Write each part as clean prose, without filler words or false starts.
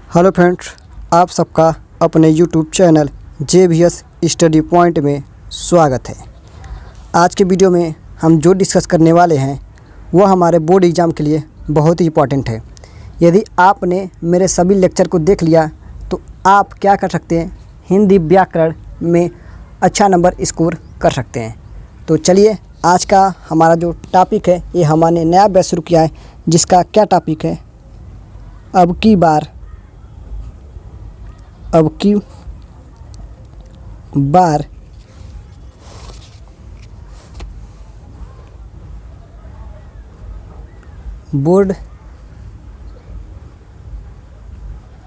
Hello friends, आप सबका अपने YouTube channel JVS study point में स्वागत है। आज के वीडियो में हम जो डिस्कस करने वाले हैं वो हमारे बोर्ड एग्ज़ाम के लिए बहुत ही इम्पॉर्टेंट है। यदि आपने मेरे सभी लेक्चर को देख लिया तो आप क्या कर सकते हैं, हिंदी व्याकरण में अच्छा नंबर स्कोर कर सकते हैं। तो चलिए, आज का हमारा जो टॉपिक है ये हमने नया बैच शुरू किया है, जिसका क्या टॉपिक है, अब की बार बोर्ड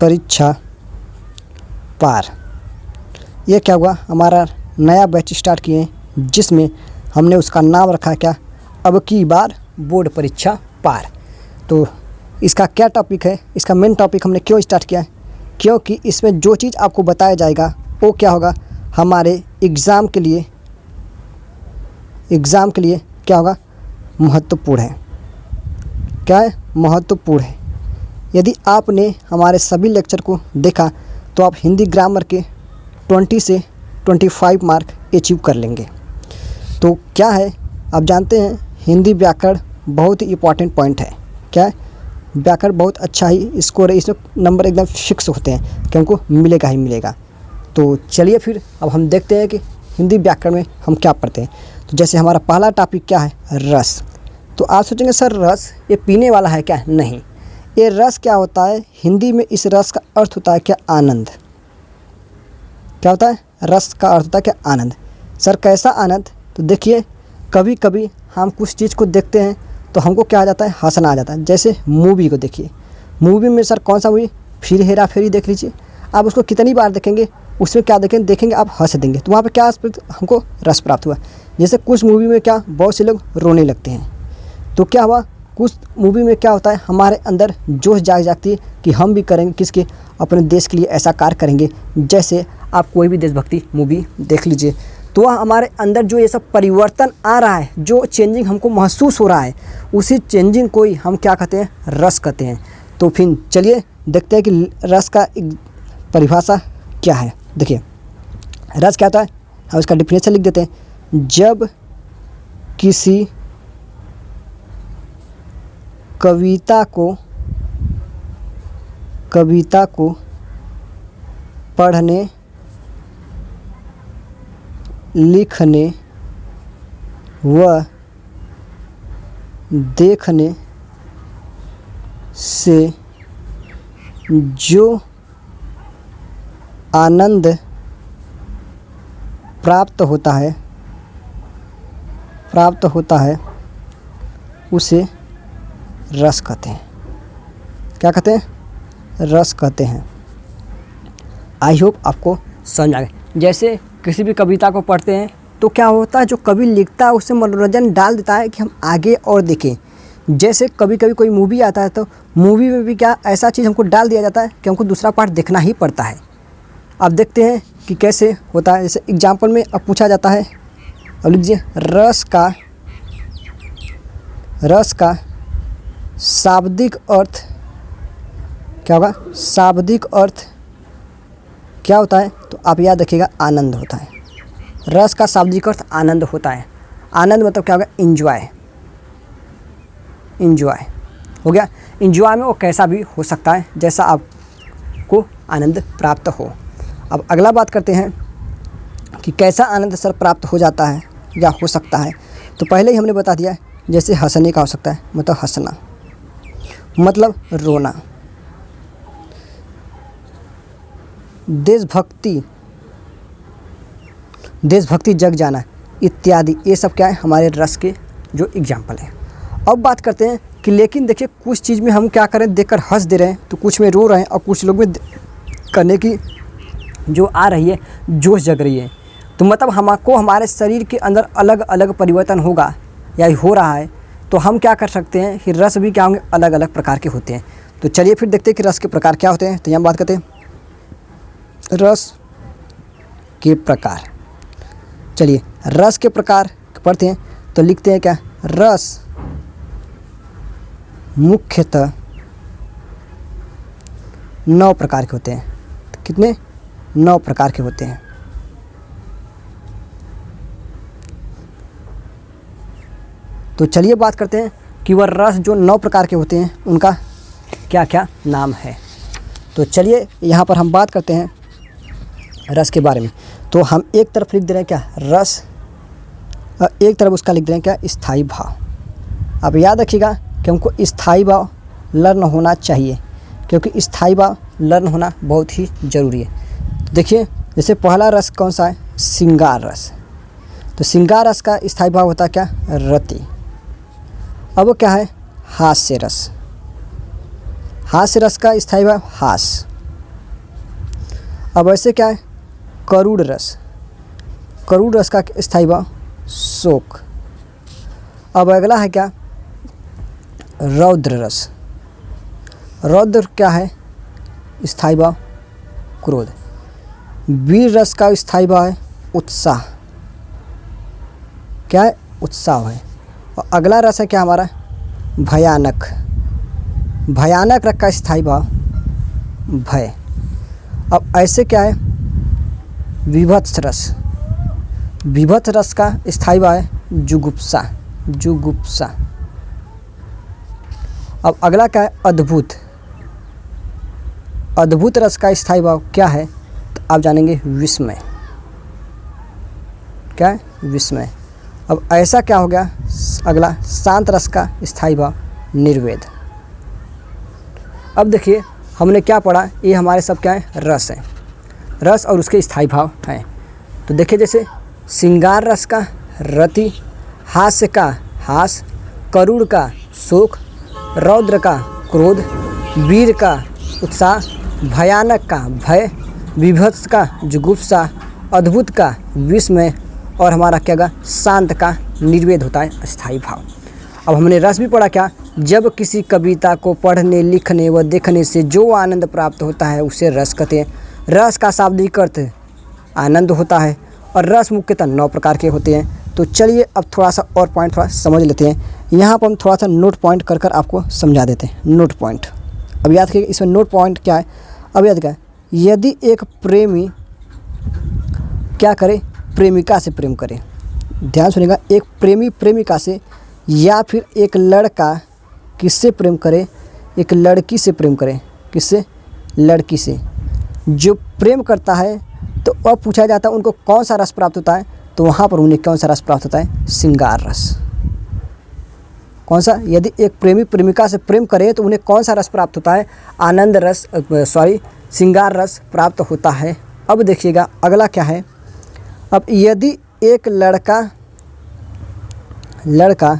परीक्षा पार। ये क्या हुआ, हमारा नया बैच स्टार्ट किए हैं, जिसमें हमने उसका नाम रखा क्या, अब की बार बोर्ड परीक्षा पार। तो इसका क्या टॉपिक है, इसका मेन टॉपिक हमने क्यों स्टार्ट किया है, क्योंकि इसमें जो चीज़ आपको बताया जाएगा वो क्या होगा, हमारे एग्ज़ाम के लिए क्या होगा, महत्वपूर्ण है। क्या है, महत्वपूर्ण है। यदि आपने हमारे सभी लेक्चर को देखा तो आप हिंदी ग्रामर के 20 से 25 मार्क अचीव कर लेंगे। तो क्या है, आप जानते हैं हिंदी व्याकरण बहुत ही इम्पॉर्टेंट पॉइंट है। क्या है, व्याकरण बहुत अच्छा ही स्कोर है, इसमें नंबर एकदम फिक्स होते हैं कि हमको मिलेगा ही मिलेगा। तो चलिए फिर अब हम देखते हैं कि हिंदी व्याकरण में हम क्या पढ़ते हैं। तो जैसे हमारा पहला टॉपिक क्या है, रस। तो आप सोचेंगे सर रस ये पीने वाला है क्या? नहीं, ये रस क्या होता है, हिंदी में इस रस का अर्थ होता है क्या, आनंद। क्या होता है, रस का अर्थ होता है क्या, आनंद। सर कैसा आनंद? तो देखिए, कभी कभी हम कुछ चीज़ को देखते हैं तो हमको क्या आ जाता है, हंसना आ जाता है। जैसे मूवी को देखिए, मूवी में सर कौन सा मूवी, फिर हेरा फेरी देख लीजिए, आप उसको कितनी बार देखेंगे, उसमें क्या देखेंगे आप हंस देंगे। तो वहाँ पे क्या हमको रस प्राप्त हुआ। जैसे कुछ मूवी में क्या, बहुत से लोग रोने लगते हैं। तो क्या हुआ, कुछ मूवी में क्या होता है, हमारे अंदर जोश जागती है कि हम भी करेंगे, किसके, अपने देश के लिए ऐसा कार्य करेंगे। जैसे आप कोई भी देशभक्ति मूवी देख लीजिए, तो वह हमारे अंदर जो ये सब परिवर्तन आ रहा है, जो चेंजिंग हमको महसूस हो रहा है, उसी चेंजिंग को ही हम क्या कहते हैं, रस कहते हैं। तो फिर चलिए देखते हैं कि रस का एक परिभाषा क्या है। देखिए, रस क्या होता है, हम इसका डिफिनेशन लिख देते हैं। जब किसी कविता को पढ़ने, लिखने व देखने से जो आनंद प्राप्त होता है उसे रस कहते हैं। क्या कहते हैं, रस कहते हैं। आई होप आपको समझ आ गया। जैसे किसी भी कविता को पढ़ते हैं तो क्या होता है, जो कवि लिखता है उससे मनोरंजन डाल देता है कि हम आगे और देखें। जैसे कभी कभी कोई मूवी आता है तो मूवी में भी क्या ऐसा चीज़ हमको डाल दिया जाता है कि हमको दूसरा पार्ट देखना ही पड़ता है। अब देखते हैं कि कैसे होता है। जैसे एग्जाम्पल में अब पूछा जाता है, अब लीजिए, रस का शाब्दिक अर्थ क्या होगा, शाब्दिक अर्थ क्या होता है, तो आप याद रखिएगा, आनंद होता है। रस का शाब्दिक अर्थ आनंद होता है। आनंद मतलब क्या होगा, इंजॉय हो गया। इंजॉय में वो कैसा भी हो सकता है, जैसा आपको आनंद प्राप्त हो। अब अगला बात करते हैं कि कैसा आनंद सर प्राप्त हो जाता है या हो सकता है। तो पहले ही हमने बता दिया, जैसे हंसने का हो सकता है, मतलब हंसना मतलब रोना, देशभक्ति जग जाना इत्यादि, ये सब क्या है, हमारे रस के जो एग्जाम्पल हैं। अब बात करते हैं कि लेकिन देखिए, कुछ चीज़ में हम क्या करें, देखकर हंस दे रहे हैं, तो कुछ में रो रहे हैं, और कुछ लोग में करने की जो आ रही है, जोश जग रही है। तो मतलब हमको हमारे शरीर के अंदर अलग अलग परिवर्तन होगा या हो रहा है। तो हम क्या कर सकते हैं कि रस भी क्या होंगे, अलग अलग प्रकार के होते हैं। तो चलिए फिर देखते हैं कि रस के प्रकार क्या होते हैं। तो यहाँ बात करते हैं रस के प्रकार। चलिए रस के प्रकार पढ़ते हैं। तो लिखते हैं क्या, रस मुख्यतः 9 प्रकार के होते हैं। कितने? 9 प्रकार के होते हैं। तो चलिए बात करते हैं कि वह रस जो 9 प्रकार के होते हैं उनका क्या क्या नाम है। तो चलिए यहाँ पर हम बात करते हैं रस के बारे में। तो हम एक तरफ लिख दे रहे हैं क्या? रस, और एक तरफ उसका लिख दे रहे हैं क्या? स्थायी भाव। अब याद रखिएगा कि हमको स्थायी भाव लर्न होना चाहिए, क्योंकि स्थायी भाव लर्न होना बहुत ही ज़रूरी है। तो देखिए, जैसे पहला रस कौन सा है? श्रृंगार रस। तो श्रृंगार रस का स्थायी भाव होता है क्या? रति। अब क्या है? हास्य रस। हास्य रस का स्थायी भाव हास। अब ऐसे क्या है? करुण रस। करुण रस का स्थायी भाव शोक। अब अगला है क्या? रौद्र रस। रौद्र क्या है? स्थायी भाव क्रोध। वीर रस का स्थायी भाव है उत्साह। क्या है? उत्साह है। और अगला रस है क्या हमारा? भयानक। भयानक रस का स्थायी भाव भय। अब ऐसे क्या है? विभत्स रस। विभत्स रस का स्थायी भाव है जुगुप्सा। जुगुप्सा। अब अगला क्या है? अद्भुत। अद्भुत रस का स्थायी भाव क्या है? तो आप जानेंगे विस्मय। क्या है? विस्मय। अब ऐसा क्या हो गया? अगला शांत रस का स्थायी भाव निर्वेद। अब देखिए हमने क्या पढ़ा, ये हमारे सब क्या है? रस है। रस और उसके स्थायी भाव हैं। तो देखिए, जैसे श्रृंगार रस का रति, हास्य का हास, करुण का शोक, रौद्र का क्रोध, वीर का उत्साह, भयानक का भय, विभत्स का जुगुप्सा, अद्भुत का विस्मय, और हमारा क्या होगा? शांत का निर्वेद होता है अस्थायी भाव। अब हमने रस भी पढ़ा क्या? जब किसी कविता को पढ़ने, लिखने व देखने से जो आनंद प्राप्त होता है उसे रस कहते हैं। रस का शाब्दिक अर्थ आनंद होता है, और रस मुख्यतः 9 प्रकार के होते हैं। तो चलिए अब थोड़ा सा और पॉइंट थोड़ा समझ लेते हैं। यहाँ पर हम थोड़ा सा नोट पॉइंट कर आपको समझा देते हैं। नोट पॉइंट अब याद करिए, इसमें नोट पॉइंट क्या है? अब याद क्या है? यदि एक प्रेमी क्या करे? प्रेमिका से प्रेम करे। ध्यान सुनिएगा, एक प्रेमी प्रेमिका से, या फिर एक लड़का किससे प्रेम करे? एक लड़की से प्रेम करे। किससे? लड़की से। जो प्रेम करता है तो अब पूछा जाता है उनको कौन सा रस प्राप्त होता है? तो वहाँ पर उन्हें कौन सा रस प्राप्त होता है? श्रृंगार रस। कौन सा? यदि एक प्रेमी प्रेमिका से प्रेम करे तो उन्हें कौन सा रस प्राप्त होता है? आनंद रस, श्रृंगार रस प्राप्त होता है। अब देखिएगा अगला क्या है? अब यदि एक लड़का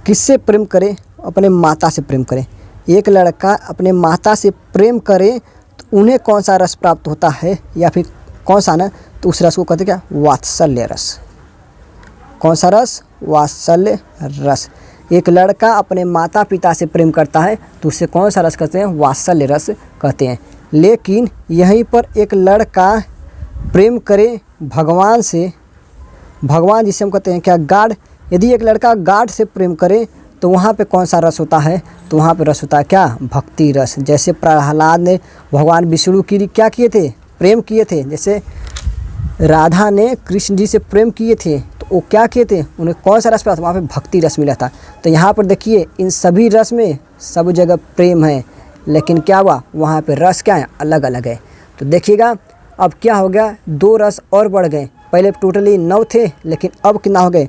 किससे प्रेम करे? अपने माता से प्रेम करे। एक लड़का अपने माता से प्रेम करे तो उन्हें कौन सा रस प्राप्त होता है? या फिर कौन सा ना? तो उस रस को कहते क्या? वात्सल्य रस। कौन सा रस? वात्सल्य रस। एक लड़का अपने माता पिता से प्रेम करता है तो उसे कौन सा रस कहते हैं? वात्सल्य रस कहते हैं। लेकिन यहीं पर एक लड़का प्रेम करे भगवान से, भगवान जिसे हम कहते हैं क्या? गाड। यदि एक लड़का गाड से प्रेम करे तो वहाँ पे कौन सा रस होता है? तो वहाँ पे रस होता है क्या? भक्ति रस। जैसे प्रहलाद ने भगवान विष्णु की क्या किए थे? प्रेम किए थे। जैसे राधा ने कृष्ण जी से प्रेम किए थे तो वो क्या किए थे? उन्हें कौन सा रस प्राप्त? वहाँ पे भक्ति रस मिला था। तो यहाँ पर देखिए इन सभी रस में सब जगह प्रेम है, लेकिन क्या हुआ? वहाँ पे रस क्या है? अलग अलग है। तो देखिएगा अब क्या हो गया? 2 रस और बढ़ गए। पहले टोटली 9 थे, लेकिन अब कितना हो गए?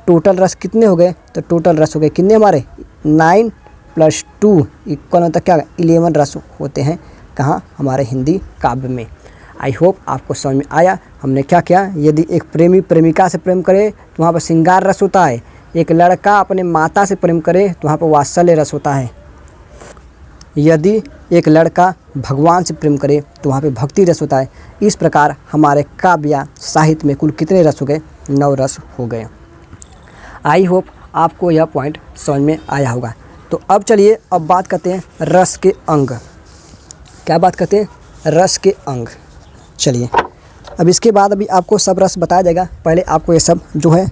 टोटल रस कितने हो गए? तो टोटल रस हो गए कितने हमारे? 9 + 2 इक्वल होता क्या? 11 रस होते हैं। कहाँ? हमारे हिंदी काव्य में। आई होप आपको समझ में आया हमने क्या किया। यदि एक प्रेमी प्रेमिका से प्रेम करे तो वहाँ पर श्रृंगार रस होता है। एक लड़का अपने माता से प्रेम करे तो वहाँ पर वात्सल्य रस होता है। यदि एक लड़का भगवान से प्रेम करे तो वहाँ पे भक्ति रस होता है। इस प्रकार हमारे काव्य साहित्य में कुल कितने रस हो गए? 9 रस हो गए। आई होप आपको यह पॉइंट समझ में आया होगा। तो अब चलिए अब बात करते हैं रस के अंग। क्या बात करते हैं? रस के अंग। चलिए अब इसके बाद अभी आपको सब रस बताया जाएगा। पहले आपको ये सब जो है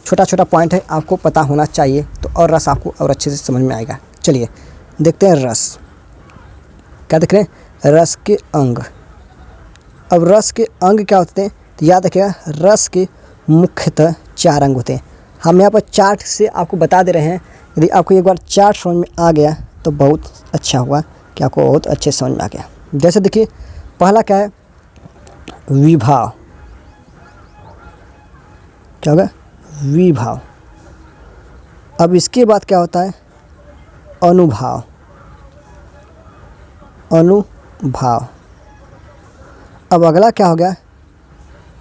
छोटा छोटा पॉइंट है आपको पता होना चाहिए, तो और रस आपको और अच्छे से समझ में आएगा। चलिए देखते हैं रस। क्या देख रहे हैं? रस के अंग। अब रस के अंग क्या होते हैं, तो याद रखिएगा रस के मुख्यतः 4 अंग होते हैं। हम यहाँ पर चार्ट से आपको बता दे रहे हैं। यदि आपको एक बार चार्ट समझ में आ गया तो बहुत अच्छा हुआ कि आपको बहुत अच्छे समझ में आ गया। जैसे देखिए पहला क्या है, विभाव। क्या होगा, विभाव। अब इसके बाद क्या होता है, अनुभाव। अनुभाव। अब अगला क्या हो गया,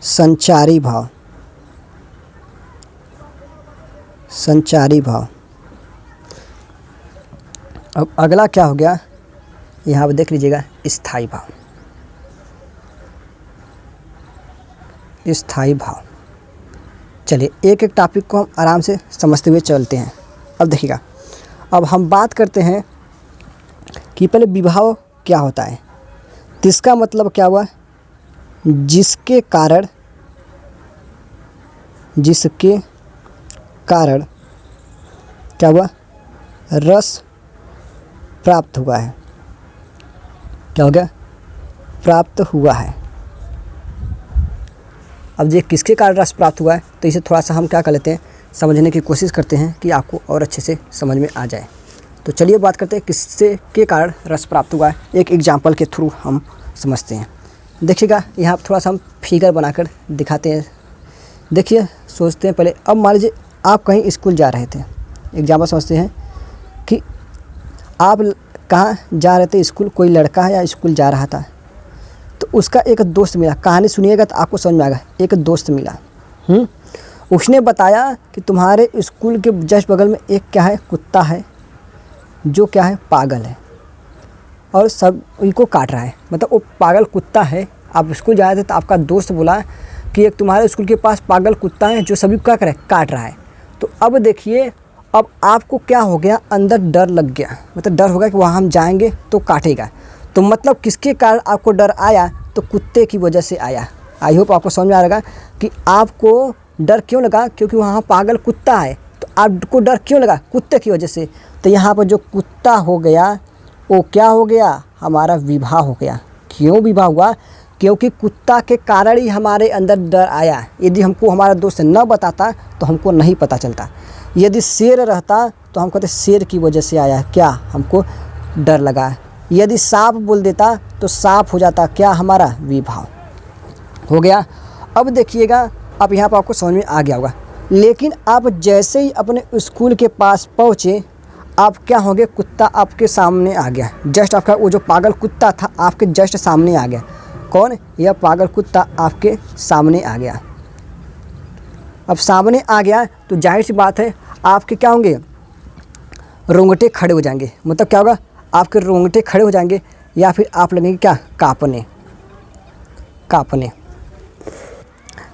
संचारी भाव। संचारी भाव। अब अगला क्या हो गया, यहाँ पर देख लीजिएगा, स्थायी भाव। स्थायी भाव। चलिए एक एक टॉपिक को हम आराम से समझते हुए चलते हैं। अब देखिएगा, अब हम बात करते हैं कि पहले विभाव क्या होता है। तो इसका मतलब क्या हुआ, जिसके कारण क्या हुआ, रस प्राप्त हुआ है। क्या हो गया, प्राप्त हुआ है। अब ये किसके कारण रस प्राप्त हुआ है, तो इसे थोड़ा सा हम क्या कर लेते हैं, समझने की कोशिश करते हैं कि आपको और अच्छे से समझ में आ जाए। तो चलिए बात करते हैं किससे के कारण रस प्राप्त हुआ है। एक एग्जाम्पल के थ्रू हम समझते हैं। देखिएगा यहाँ थोड़ा सा हम फिगर बनाकर दिखाते हैं। देखिए सोचते हैं पहले, अब मान लीजिए आप कहीं स्कूल जा रहे थे। एग्जाम्पल समझते हैं कि आप कहाँ जा रहे थे, स्कूल, कोई लड़का है या स्कूल जा रहा था, तो उसका एक दोस्त मिला। कहानी सुनिएगा तो आपको समझ में आएगा। एक दोस्त मिला, उसने बताया कि तुम्हारे स्कूल के जस्ट बगल में एक क्या है, कुत्ता है जो क्या है, पागल है और सब इनको काट रहा है। मतलब वो पागल कुत्ता है। आप स्कूल जा रहे थे तो आपका दोस्त बोला कि एक तुम्हारे स्कूल के पास पागल कुत्ता है जो सभी को क्या करे, काट रहा है। तो अब देखिए, अब आपको क्या हो गया, अंदर डर लग गया। मतलब डर होगा कि वहाँ हम जाएंगे तो काटेगा। तो मतलब किसके कारण आपको डर आया, तो कुत्ते की वजह से आया। आई होप आपको समझ में आ रहा कि आपको डर क्यों लगा, क्योंकि वहाँ पागल कुत्ता है। तो आपको डर क्यों लगा, कुत्ते की वजह से। तो यहाँ पर जो कुत्ता हो गया वो क्या हो गया, हमारा विभाव हो गया। क्यों विभाव हुआ, क्योंकि कुत्ता के कारण ही हमारे अंदर डर आया। यदि हमको हमारा दोस्त न बताता तो हमको नहीं पता चलता। यदि शेर रहता तो हम कहते शेर की वजह से आया, क्या हमको डर लगा। यदि सांप बोल देता तो सांप हो जाता, क्या हमारा विभाव हो गया। अब देखिएगा, अब यहाँ पर आपको समझ में आ गया होगा। लेकिन आप जैसे ही अपने स्कूल के पास पहुँचे, आप क्या होंगे, कुत्ता आपके सामने आ गया। जस्ट आपका वो जो पागल कुत्ता था आपके जस्ट सामने आ गया। कौन, यह पागल कुत्ता आपके सामने आ गया। अब सामने आ गया तो जाहिर सी बात है आपके क्या होंगे, रोंगटे खड़े हो जाएंगे। मतलब क्या होगा, आपके रोंगटे खड़े हो जाएंगे, या फिर आप लगेंगे क्या,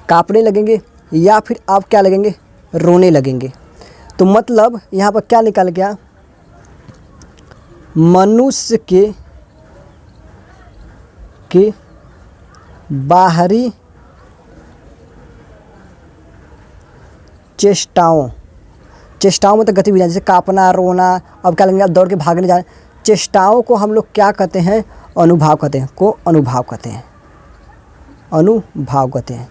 काँपने लगेंगे, या फिर आप क्या लगेंगे, रोने लगेंगे। तो मतलब यहाँ पर क्या निकल गया, मनुष्य के बाहरी चेष्टाओं मतलब गतिविधियाँ, जैसे काँपना, रोना, अब क्या लगेंगे, अब दौड़ के भागने जाना, चेष्टाओं को हम लोग क्या कहते हैं, अनुभाव कहते हैं। अनुभाव कहते हैं।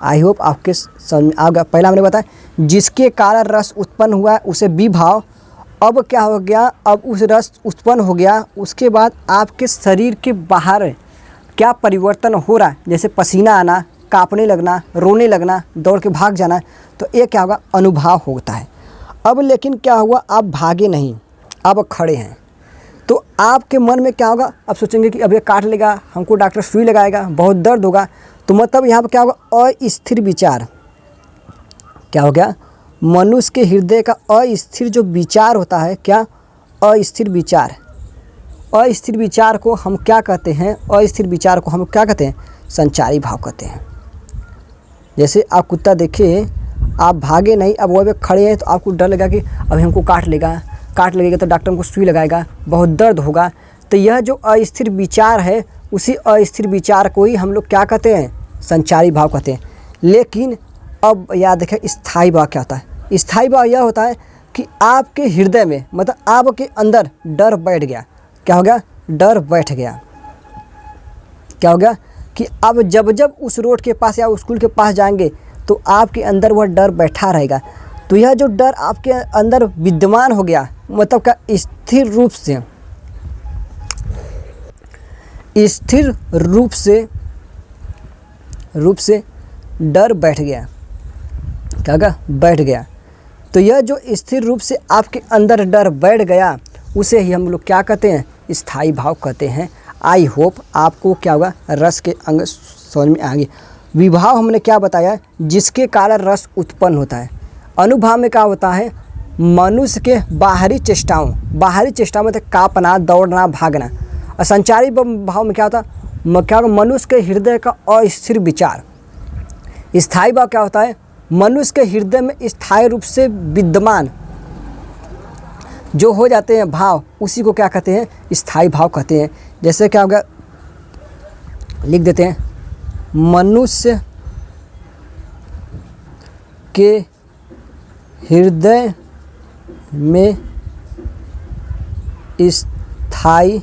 आई होप आपके समझ में आ गया। पहला हमने बताया जिसके कारण रस उत्पन्न हुआ है उसे विभाव। अब क्या हो गया, अब उस रस उत्पन्न हो गया, उसके बाद आपके शरीर के बाहर क्या परिवर्तन हो रहा है, जैसे पसीना आना, काँपने लगना, रोने लगना, दौड़ के भाग जाना, तो ये क्या होगा, अनुभाव होता है। अब लेकिन क्या हुआ, आप भागे नहीं, आप खड़े हैं। तो आपके मन में क्या होगा, आप सोचेंगे कि अब ये काट लेगा, हमको डॉक्टर सुई लगाएगा, बहुत दर्द होगा। तो मतलब यहाँ पर क्या होगा, अस्थिर विचार। क्या हो गया, मनुष्य के हृदय का अस्थिर जो विचार होता है, क्या, अस्थिर विचार। अस्थिर विचार को हम क्या कहते हैं, अस्थिर विचार को हम क्या कहते हैं, संचारी भाव कहते हैं। जैसे आप कुत्ता देखिए, आप भागे नहीं, अब वो खड़े हैं तो आपको डर लगा कि अभी हमको काट लगेगा तो डॉक्टर हमको सुई लगाएगा, बहुत दर्द होगा। तो यह जो अस्थिर विचार है, उसी अस्थिर विचार को ही हम लोग क्या कहते हैं, संचारी भाव कहते हैं। लेकिन अब याद रखें, स्थायी भाव क्या होता है। स्थायी भाव यह होता है कि आपके हृदय में, मतलब आपके अंदर डर बैठ गया। क्या हो गया, डर बैठ गया। क्या हो गया कि अब जब जब उस रोड के पास या उस स्कूल के पास जाएंगे तो आपके अंदर वह डर बैठा रहेगा। तो यह जो डर आपके अंदर विद्यमान हो गया, मतलब का स्थिर रूप से डर बैठ गया। क्या होगा? बैठ गया। तो यह जो स्थिर रूप से आपके अंदर डर बैठ गया, उसे ही हम लोग क्या कहते हैं? स्थायी भाव कहते हैं। आई होप आपको क्या होगा? रस के अंग समझ में आ गए। विभाव हमने क्या बताया? जिसके कारण रस उत्पन्न होता है। अनुभाव में क्या होता है? मनुष्य के बाहरी चेष्टाओं में तो कांपना, दौड़ना, भागना। और संचारी भाव में क्या होता है? क्या होगा? मनुष्य के हृदय का अस्थिर विचार। स्थायी भाव क्या होता है? मनुष्य के हृदय में स्थायी रूप से विद्यमान जो हो जाते हैं भाव, उसी को क्या कहते हैं? स्थायी भाव कहते हैं। जैसे क्या होगा? लिख देते हैं, मनुष्य के हृदय में स्थायी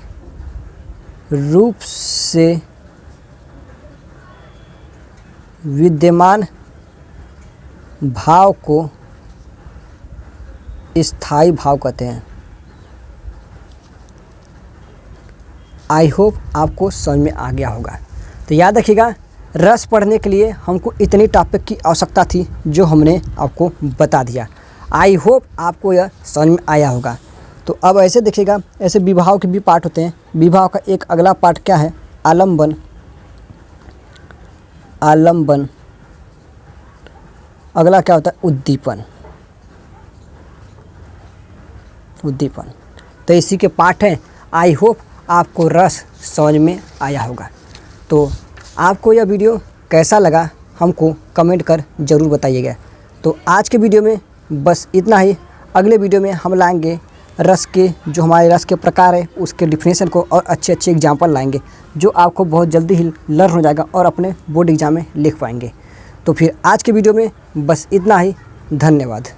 रूप से विद्यमान भाव को स्थायी भाव कहते हैं। आई होप आपको समझ में आ गया होगा। तो याद रखिएगा, रस पढ़ने के लिए हमको इतनी टॉपिक की आवश्यकता थी जो हमने आपको बता दिया। आई होप आपको यह समझ में आया होगा। तो अब ऐसे देखिएगा, ऐसे विभाव के भी पार्ट होते हैं। विभाव का एक अगला पार्ट क्या है? आलम्बन। अगला क्या होता है? उद्दीपन। तो इसी के पार्ट हैं। आई होप आपको रस समझ में आया होगा। तो आपको यह वीडियो कैसा लगा हमको कमेंट कर ज़रूर बताइएगा। तो आज के वीडियो में बस इतना ही। अगले वीडियो में हम लाएंगे रस के, जो हमारे रस के प्रकार है उसके डिफिनेशन को, और अच्छे अच्छे एग्जाम्पल लाएंगे जो आपको बहुत जल्दी ही लर्न हो जाएगा और अपने बोर्ड एग्जाम में लिख पाएंगे। तो फिर आज के वीडियो में बस इतना ही। धन्यवाद।